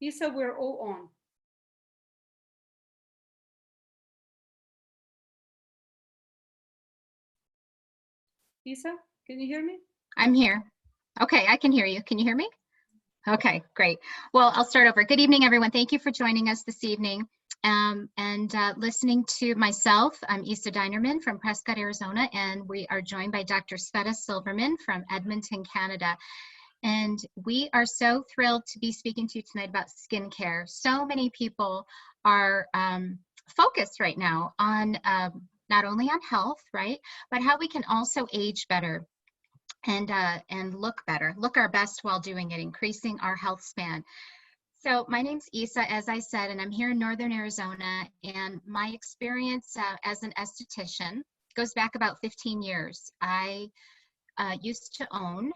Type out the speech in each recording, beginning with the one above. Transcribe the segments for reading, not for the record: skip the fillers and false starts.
Isa, we're all on. Isa, can you hear me? I'm here. Okay, I can hear you. Can you hear me? Okay, great. Well, I'll start over. Good evening, everyone. Thank you for joining us this evening and listening to myself. I'm Isa Dinerman from Prescott, Arizona, and we are joined by Dr. Sveta Silverman from Edmonton, Canada. And we are so thrilled to be speaking to you tonight about skincare. So many people are focused right now on not only on health, right, but how we can also age better and look better, look our best while doing it, increasing our health span. So my name's Isa, as I said, and I'm here in Northern Arizona, and my experience as an esthetician goes back about 15 years. I used to own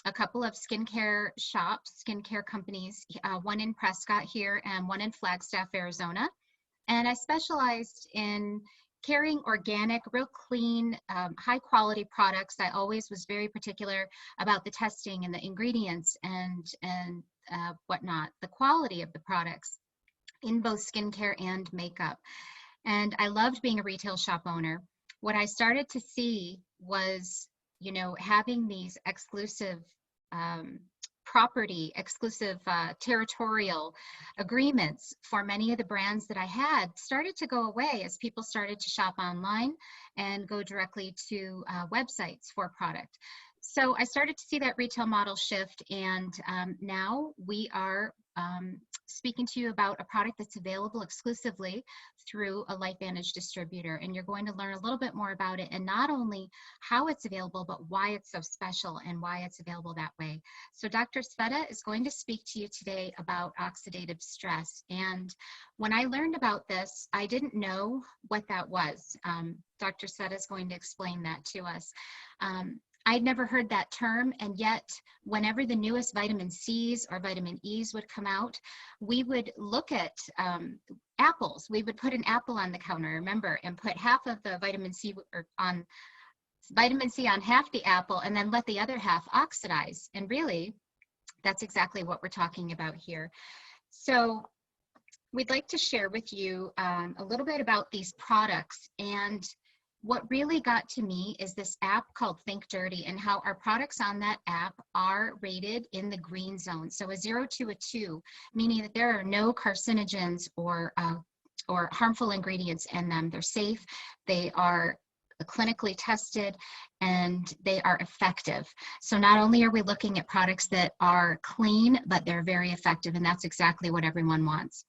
a couple of skincare shops, skincare companies, one in Prescott here and one in Flagstaff, Arizona. And I specialized in carrying organic, real clean, high quality products. I always was very particular about the testing and the ingredients and whatnot, the quality of the products in both skincare and makeup. And I loved being a retail shop owner. What I started to see was, you know, having these exclusive property, exclusive territorial agreements for many of the brands that I had started to go away as people started to shop online and go directly to websites for product. So I started to see that retail model shift, and now we are speaking to you about a product that's available exclusively through a LifeVantage distributor, and you're going to learn a little bit more about it, and not only how it's available, but why it's so special and why it's available that way. So Dr. Sveta is going to speak to you today about oxidative stress, and when I learned about this, I didn't know what that was. Dr. Sveta is going to explain that to us. I'd never heard that term, and yet whenever the newest vitamin C's or vitamin E's would come out, we would look at apples. We would put an apple on the counter, remember, and put half of the vitamin C on half the apple and then let the other half oxidize. And really, that's exactly what we're talking about here. So we'd like to share with you a little bit about these products, and what really got to me is this app called Think Dirty, and how our products on that app are rated in the green zone. So a 0 to a 2, meaning that there are no carcinogens or harmful ingredients in them. They're safe, they are clinically tested, and they are effective. So not only are we looking at products that are clean, but they're very effective, and that's exactly what everyone wants.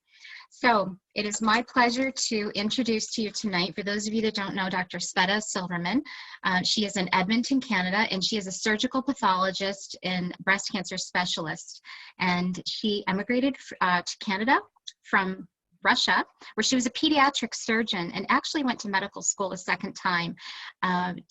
So it is my pleasure to introduce to you tonight, for those of you that don't know, Dr. Sveta Silverman. She is in Edmonton, Canada, and she is a surgical pathologist and breast cancer specialist. And she emigrated to Canada from Russia, where she was a pediatric surgeon and actually went to medical school a second time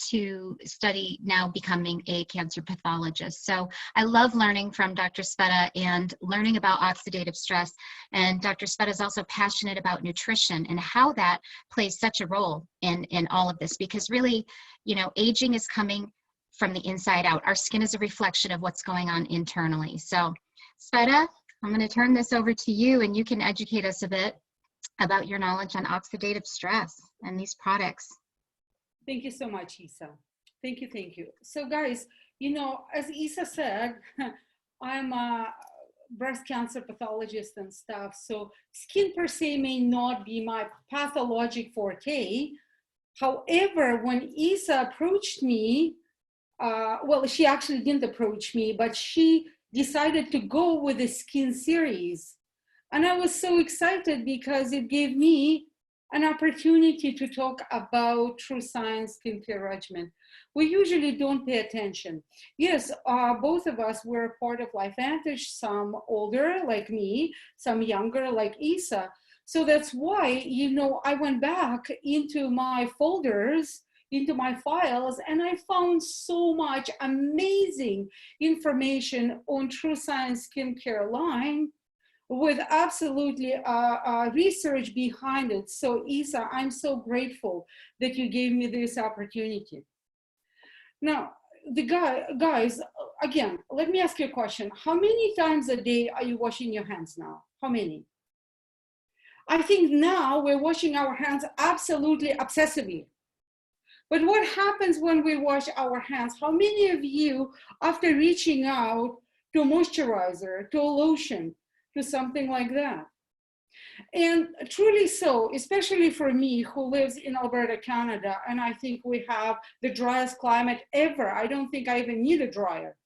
to study now becoming a cancer pathologist. So I love learning from Dr. Sveta and learning about oxidative stress. And Dr. Sveta is also passionate about nutrition and how that plays such a role in all of this, because really, you know, aging is coming from the inside out. Our skin is a reflection of what's going on internally. So Sveta, I'm going to turn this over to you, and you can educate us a bit about your knowledge on oxidative stress and these products. Thank you so much, Isa. Thank you, thank you. So guys, you know, as Isa said, I'm a breast cancer pathologist and stuff. So skin per se may not be my pathologic forte. However, when Isa approached me, well, she actually didn't approach me, but she decided to go with the skin series. And I was so excited because it gave me an opportunity to talk about true science skincare regimen. We usually don't pay attention. Yes, both of us were part of LifeVantage, some older like me, some younger like Isa. So that's why, you know, I went back into my folders, into my files, and I found so much amazing information on True Science Skincare line with absolutely research behind it. So Isa, I'm so grateful that you gave me this opportunity. Now, guys, again, let me ask you a question. How many times a day are you washing your hands now? How many? I think now we're washing our hands absolutely obsessively. But what happens when we wash our hands? How many of you, after reaching out to a moisturizer, to a lotion, to something like that? And truly so, especially for me who lives in Alberta, Canada, and I think we have the driest climate ever. I don't think I even need a dryer.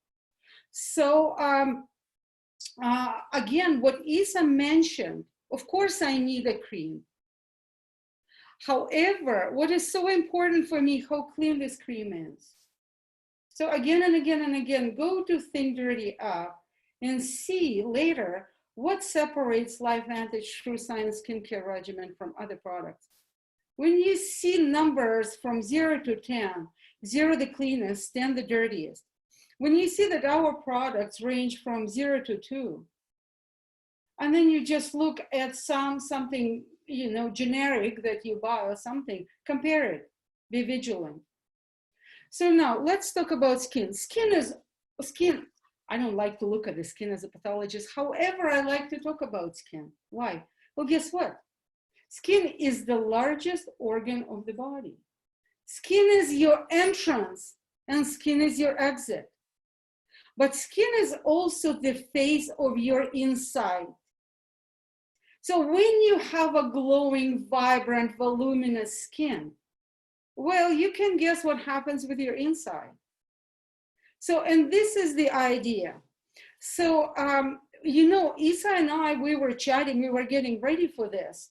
So again, what Isa mentioned, of course I need a cream. However, what is so important for me, how clean this cream is. So again and again and again, go to Think Dirty Up and see later what separates LifeVantage True Science Skincare Regimen from other products. When you see numbers from 0 to 10, 0 the cleanest, 10 the dirtiest, when you see that our products range from 0 to 2, and then you just look at something, you know, generic that you buy or something, compare it, be vigilant. So now let's talk about skin. Skin, I don't like to look at the skin as a pathologist. However, I like to talk about skin. Why? Well, guess what? Skin is the largest organ of the body. Skin is your entrance and skin is your exit. But skin is also the face of your inside. So when you have a glowing, vibrant, voluminous skin, well, you can guess what happens with your inside. So, and this is the idea. So, you know, Isa and I, we were chatting, we were getting ready for this.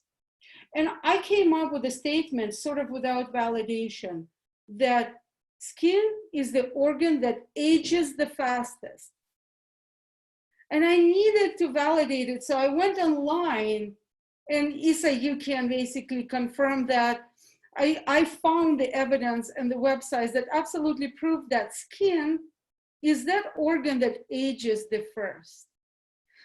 And I came up with a statement, sort of without validation, that skin is the organ that ages the fastest. And I needed to validate it. So I went online, and Isa, you can basically confirm that. I found the evidence and the websites that absolutely prove that skin is that organ that ages the first.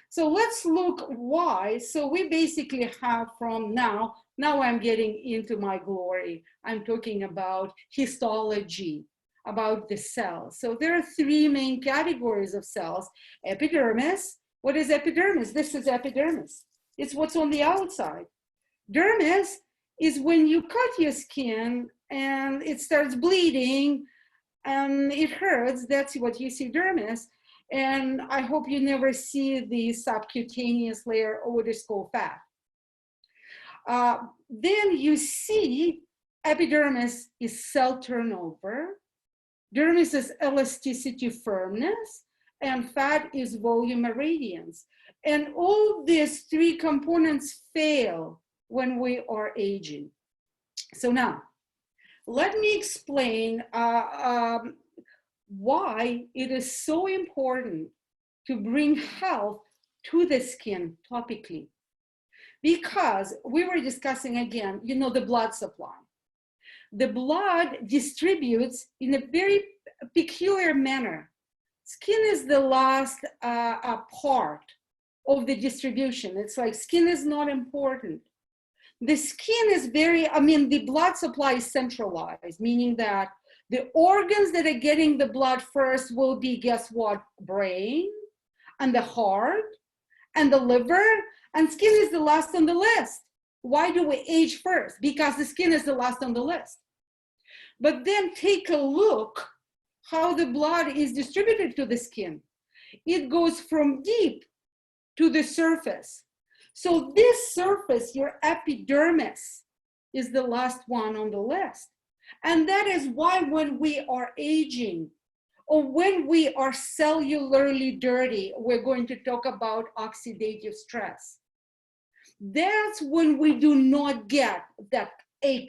So let's look why. So we basically have from now I'm getting into my glory. I'm talking about histology, about the cells. So there are 3 main categories of cells. Epidermis. What is epidermis? This is epidermis. It's what's on the outside. Dermis is when you cut your skin and it starts bleeding and it hurts. That's what you see, dermis. And I hope you never see the subcutaneous layer or what is called fat. Then you see epidermis is cell turnover. Dermis is elasticity, firmness, and fat is volume, radiance. And all these 3 components fail when we are aging. So now, let me explain why it is so important to bring health to the skin topically. Because we were discussing again, you know, the blood supply. The blood distributes in a very peculiar manner. Skin is the last part of the distribution. It's like skin is not important. The skin is the blood supply is centralized, meaning that the organs that are getting the blood first will be, guess what? Brain and the heart and the liver, and skin is the last on the list. Why do we age first? Because the skin is the last on the list. But then take a look how the blood is distributed to the skin. It goes from deep to the surface. So this surface, your epidermis, is the last one on the list. And that is why when we are aging, or when we are cellularly dirty, we're going to talk about oxidative stress. That's when we do not get that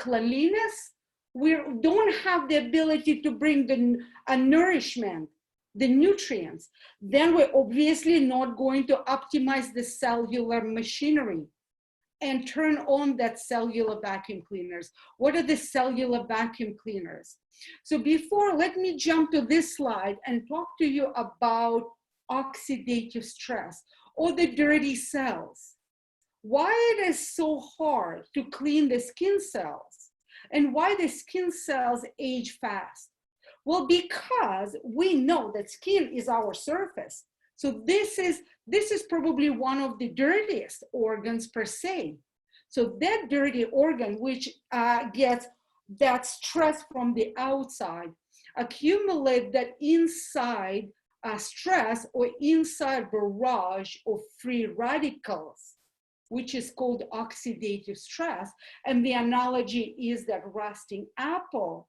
cleanliness. We don't have the ability to bring the nourishment, the nutrients. Then we're obviously not going to optimize the cellular machinery and turn on that cellular vacuum cleaners. What are the cellular vacuum cleaners? So before, let me jump to this slide and talk to you about oxidative stress or the dirty cells. Why it is so hard to clean the skin cells and why the skin cells age fast. Well, because we know that skin is our surface, So this is probably one of the dirtiest organs per se. So that dirty organ, which gets that stress from the outside, accumulate that inside stress or inside barrage of free radicals, which is called oxidative stress. And the analogy is that rusting apple.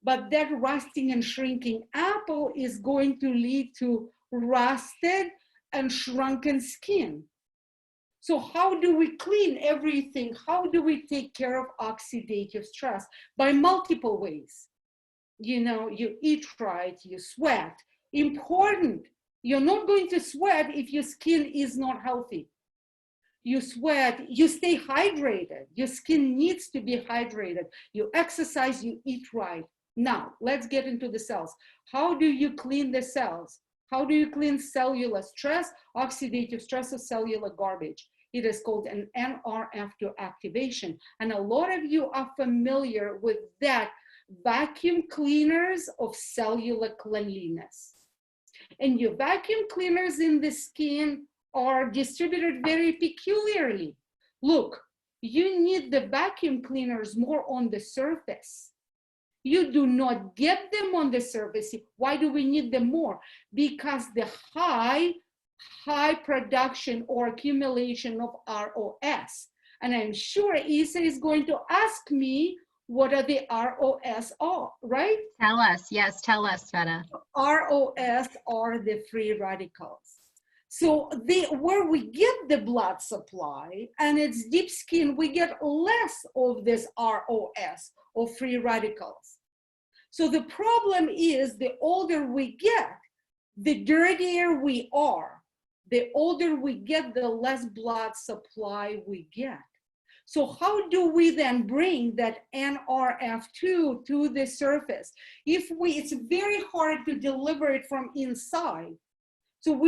But that rusting and shrinking apple is going to lead to rusted and shrunken skin. So how do we clean everything? How do we take care of oxidative stress? By multiple ways. You know, you eat right, you sweat. Important, you're not going to sweat if your skin is not healthy. You sweat, you stay hydrated. Your skin needs to be hydrated. You exercise, you eat right. Now, let's get into the cells. How do you clean the cells? How do you clean cellular stress, oxidative stress, or cellular garbage? It is called an NRF2 activation. And a lot of you are familiar with that, vacuum cleaners of cellular cleanliness. And your vacuum cleaners in the skin are distributed very peculiarly. Look, you need the vacuum cleaners more on the surface. You do not get them on the surface. Why do we need them more? Because the high production or accumulation of ROS. And I'm sure Isa is going to ask me, what are the ROS are, right? Tell us, yes, tell us, Sveta. ROS are the free radicals. So where we get the blood supply and it's deep skin, we get less of this ROS or free radicals. So the problem is the older we get, the dirtier we are. The older we get, the less blood supply we get. So how do we then bring that NRF2 to the surface? It's very hard to deliver it from inside. So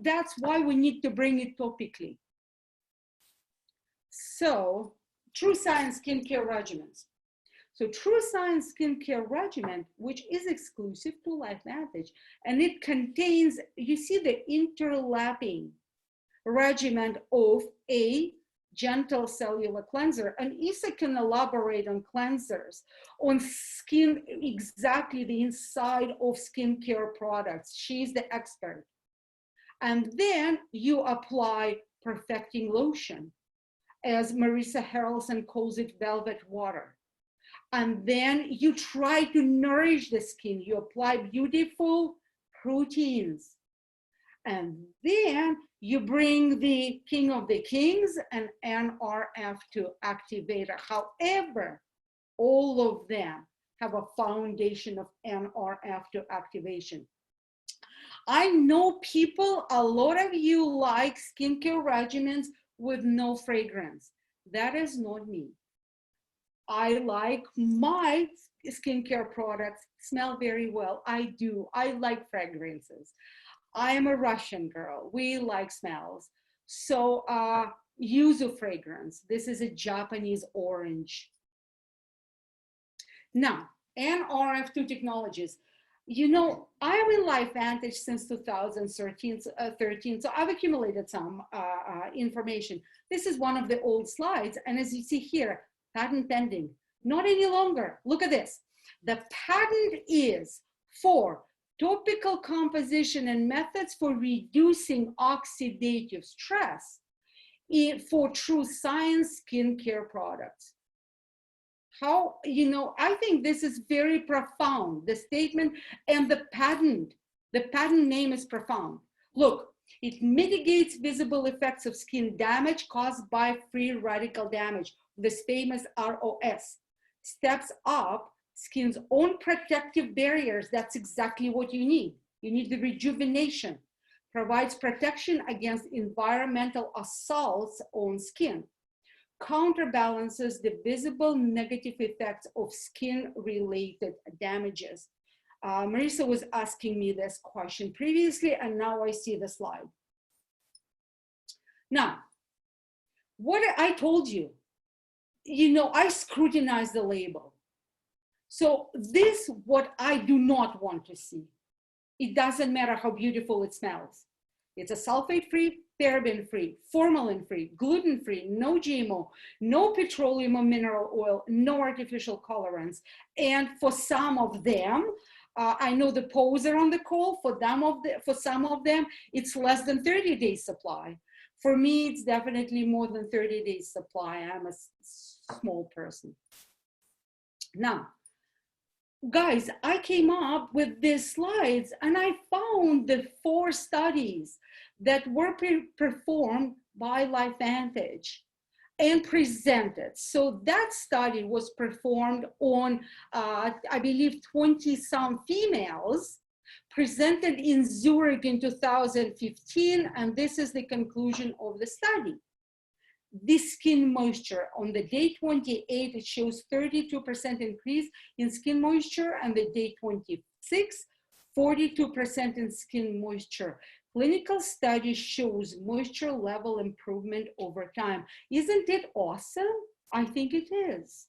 that's why we need to bring it topically. So True Science Skincare Regimens. So True Science Skincare Regimen, which is exclusive to LifeVantage, and it contains, you see the interlapping regimen of a gentle cellular cleanser, and Isa can elaborate on cleansers, on skin, exactly the inside of skincare products. She's the expert. And then you apply perfecting lotion, as Marisa Harrelson calls it, velvet water. And then you try to nourish the skin. You apply beautiful proteins. And then you bring the King of the Kings and NRF2 activator. However, all of them have a foundation of NRF2 activation. I know people, a lot of you like skincare regimens with no fragrance. That is not me. I like my skincare products smell very well. I do. I like fragrances. I am a Russian girl. We like smells. So yuzu fragrance. This is a Japanese orange. Now, NRF2 technologies. You know, I'm in LifeVantage since 2013, so I've accumulated some information. This is one of the old slides, and as you see here, patent pending. Not any longer. Look at this. The patent is for topical composition and methods for reducing oxidative stress for True Science skincare products. How, you know, I think this is very profound, the statement and the patent name is profound. Look, it mitigates visible effects of skin damage caused by free radical damage, this famous ROS, steps up skin's own protective barriers. That's exactly what you need. You need the rejuvenation, provides protection against environmental assaults on skin, counterbalances the visible negative effects of skin-related damages. Marisa was asking me this question previously, and now I see the slide. Now, what I told you, you know, I scrutinize the label. So this, what I do not want to see. It doesn't matter how beautiful it smells. It's a sulfate-free, paraben-free, formalin-free, gluten-free, no GMO, no petroleum or mineral oil, no artificial colorants. And for some of them, I know the poser on the call, for some of them, it's less than 30 days supply. For me, it's definitely more than 30 days supply. I'm a small person. Now, guys, I came up with these slides and I found the 4 studies that were performed by LifeVantage and presented. So that study was performed on, I believe, 20-some females, presented in Zurich in 2015, and this is the conclusion of the study. The skin moisture on the day 28, it shows 32% increase in skin moisture, and the day 26, 42% in skin moisture. Clinical study shows moisture level improvement over time. Isn't it awesome? I think it is.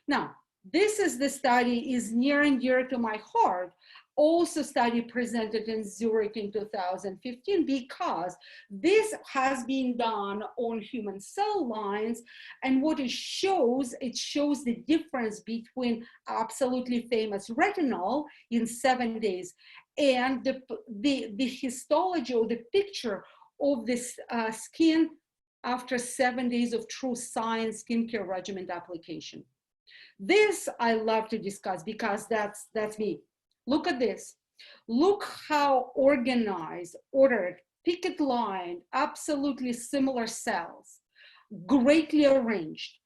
Now, this is the study is near and dear to my heart. Also study presented in Zurich in 2015, because this has been done on human cell lines, and what it shows the difference between absolutely famous retinol in 7 days and the histology or the picture of this skin after 7 days of true science skincare regimen application. This I love to discuss because that's me. Look at this. Look how organized, ordered, picket line, absolutely similar cells, greatly arranged.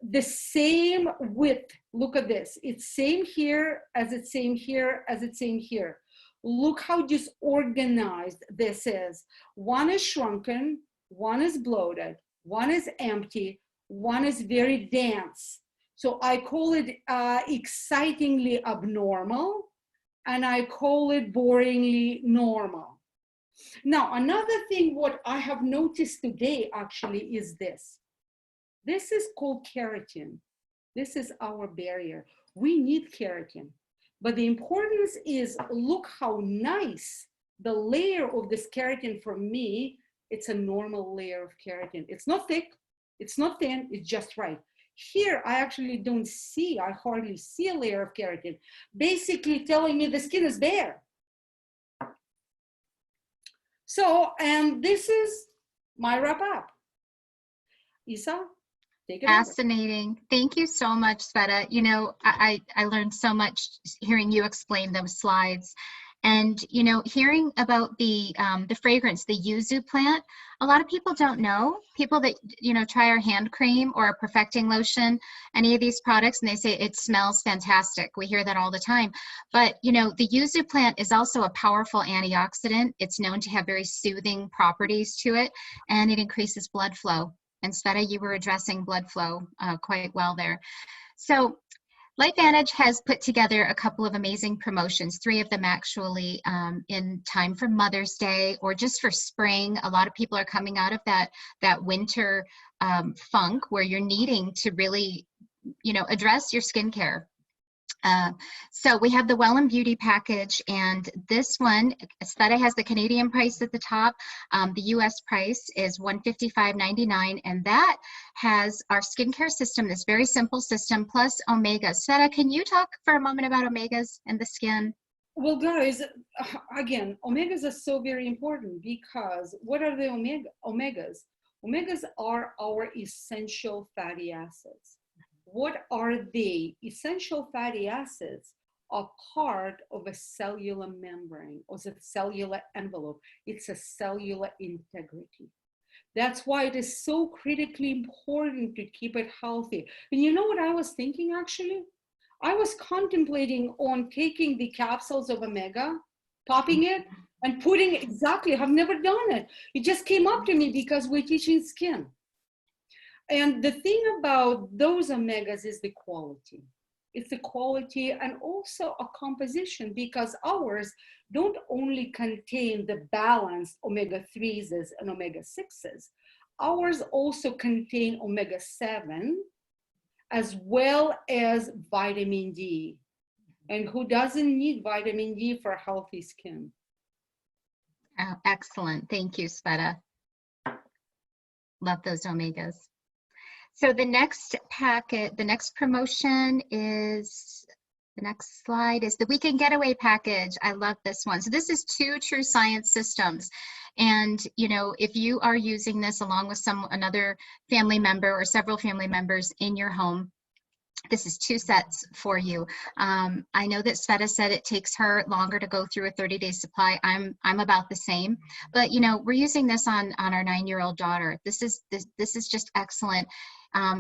The same width. Look at this. It's same here as it's same here as it's same here. Look how disorganized this is. One is shrunken, one is bloated, one is empty, one is very dense. So I call it excitingly abnormal, and I call it boringly normal. Now, another thing what I have noticed today actually is this. This is called keratin. This is our barrier. We need keratin. But the importance is, look how nice the layer of this keratin. For me, it's a normal layer of keratin. It's not thick, it's not thin, it's just right. Here, I actually don't see, I hardly see a layer of keratin, basically telling me the skin is bare. So, and this is my wrap up. Isa, take it over. Fascinating. Thank you so much, Sveta. You know, I learned so much hearing you explain those slides. And, you know, hearing about the fragrance, the yuzu plant, a lot of people don't know. People that, you know, try our hand cream or a perfecting lotion, any of these products, and they say it smells fantastic. We hear that all the time. But, you know, the yuzu plant is also a powerful antioxidant. It's known to have very soothing properties to it, and it increases blood flow. And Sveta, you were addressing blood flow quite well there. So LifeVantage has put together a couple of amazing promotions, 3 of them actually in time for Mother's Day or just for spring. A lot of people are coming out of that winter funk where you're needing to really, you know, address your skincare. So we have the Well and Beauty package, and this one, Sveta has the Canadian price at the top. The US price is $155.99, and that has our skincare system, this very simple system, plus omegas. Sveta, can you talk for a moment about omegas and the skin? Well, guys, again, omegas are so very important, because what are the omegas? Omegas are our essential fatty acids. What are they? Essential fatty acids are part of a cellular membrane or the cellular envelope. It's a cellular integrity. That's why it is so critically important to keep it healthy. And you know what I was thinking actually? I was contemplating on taking the capsules of omega, popping it, and putting exactly, I've never done it. It just came up to me because we're teaching skin. And the thing about those omegas is the quality. It's the quality and also a composition, because ours don't only contain the balanced omega-3s and omega-6s. Ours also contain omega-7 as well as vitamin D. And who doesn't need vitamin D for healthy skin? Oh, excellent. Thank you, Sveta. Love those omegas. So the next packet, the next promotion is, the next slide is the Weekend Getaway package. I love this one. So this is 2 True Science systems. And, you know, if you are using this along with another family member or several family members in your home, this is 2 sets for you. I know that Sveta said it takes her longer to go through a 30-day supply. I'm about the same, but you know, we're using this on our 9-year-old daughter. This is just excellent.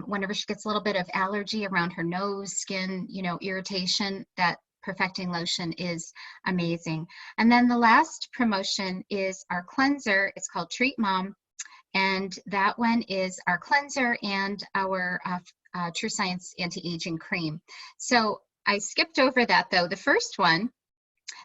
Whenever she gets a little bit of allergy around her nose, skin, you know, irritation, that perfecting lotion is amazing. And then the last promotion is our cleanser. It's called Treat Mom. And that one is our cleanser and our True Science Anti-Aging Cream. So I skipped over that though. The first one,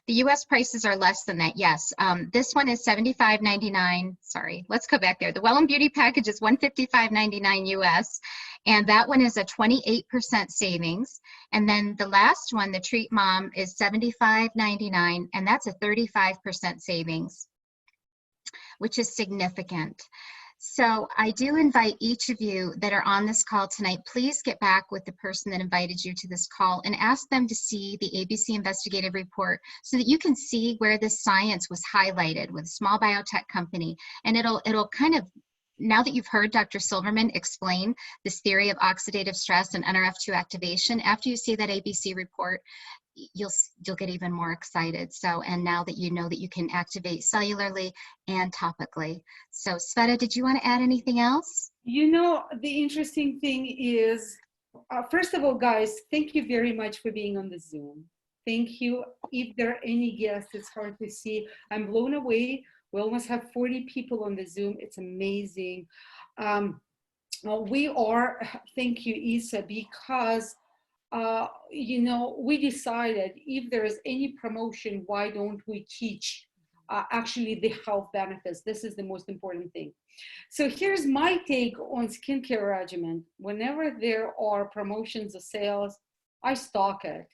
the US prices are less than that, yes. This one is $75.99. Sorry, let's go back there. The Well and Beauty package is $155.99 US, and that one is a 28% savings. And then the last one, the Treat Mom, is $75.99, and that's a 35% savings, which is significant. So I do invite each of you that are on this call tonight, please get back with the person that invited you to this call and ask them to see the ABC investigative report so that you can see where this science was highlighted with a small biotech company. And it'll kind of, now that you've heard Dr. Silverman explain this theory of oxidative stress and NRF2 activation, after you see that ABC report, you'll get even more excited. So, and now that you know that you can activate cellularly and topically. So Sveta, did you want to add anything else? You know, the interesting thing is, first of all, guys, thank you very much for being on the Zoom. Thank you. If there are any guests, it's hard to see. I'm blown away. We almost have 40 people on the Zoom. It's amazing. We are, thank you, Isa, because you know, we decided if there is any promotion, why don't we teach actually the health benefits? This is the most important thing. So here's my take on skincare regimen. Whenever there are promotions or sales, I stock it.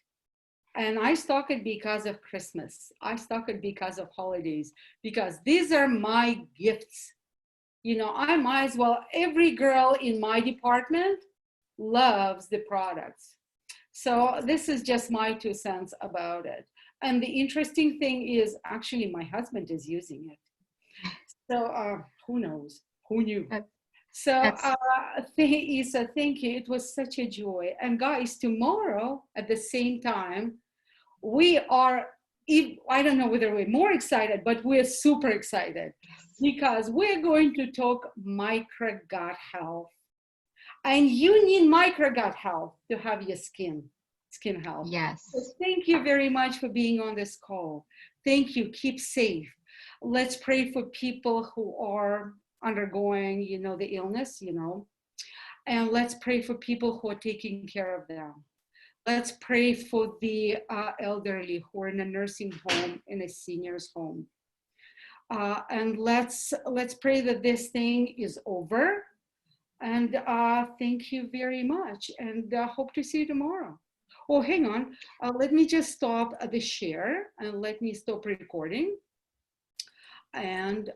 And I stock it because of Christmas. I stock it because of holidays, because these are my gifts. You know, I might as well, every girl in my department loves the products. So this is just my 2 cents about it. And the interesting thing is, actually, my husband is using it. So who knows? Who knew? So Isa, thank you. It was such a joy. And guys, tomorrow at the same time, we are, I don't know whether we're more excited, but we're super excited because we're going to talk microgut health. And you need microgut health to have your skin health. Yes. So thank you very much for being on this call. Thank you. Keep safe. Let's pray for people who are undergoing, you know, the illness, you know, and let's pray for people who are taking care of them. Let's pray for the elderly who are in a nursing home, in a senior's home. And let's pray that this thing is over. And thank you very much. And hope to see you tomorrow. Oh, hang on. Let me just stop the share and let me stop recording. And